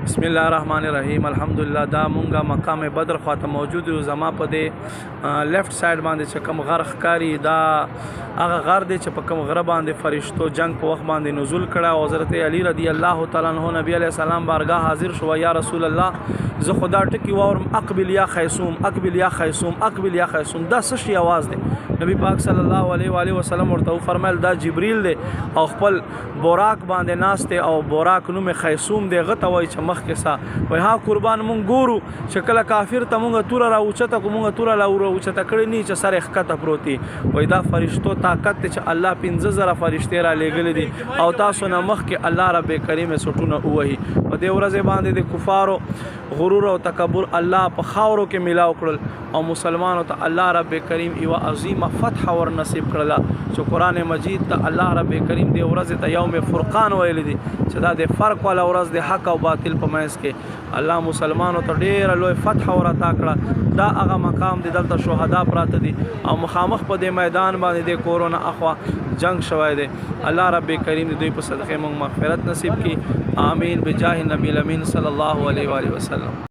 بسم الله الرحمن الرحیم الحمدلله دا مونږه مقام بدر خواته موجود یو زما په دې لیفت ساید باندې چې کوم غر ښکاری دا هغه غر دی چې په کوم غره باندې فرشتو جنگ په وخت باندې نزول کړه او حضرت علی رضی الله تعالی عنہ نبی علیہ السلام بارگاه حاضر شو یا رسول الله زه خدا ټکی واورم اقبل یا خیسوم اقبل یا خیسوم اقبل یا خیسوم دا څه شی आवाज دی نبی پاک صلی الله علیه و آله وسلم ورته فرمایل دا جبرئیل دی او خپل بوراک باندې ناشته او بوراک نوم خیسوم دی غته وای چې مخ کې سا وای ها قربان مونږ ګورو چې کله کافر ته مونږ تور را اوچته کو مونږ تور لا اوچته کړی نه چې سره ښکته پروتي وای دا فرشتو طاقت چې الله 15000 فرشتي را لګل دي او تاسو نه مخ کې الله رب کریم سټونه وਹੀ په دې ورځ باندې د کفارو غرور او تکبر الله په خاورو کې ملاو کړل او مسلمانانو ته الله رب کریم یو عظیمه فتح ور نصیب کړل چې قران مجید ته الله رب کریم دې ورځ ته یوم فرقان ویل دي چې دا د فرق ولا ورځ د حق او باطل په منځ کې الله مسلمانانو ته ډېر لوی فتح ور عطا کړه دا هغه مقام دي دلته شهدا پراته دي او مخامخ په دې میدان باندې د کورونا اخوا جنگ شوی دی الله رب کریم دې دوی په صدقه موږ مغفرت نصیب کړي آمین بجاه نبی الامین صلی الله علیه و آله وسلم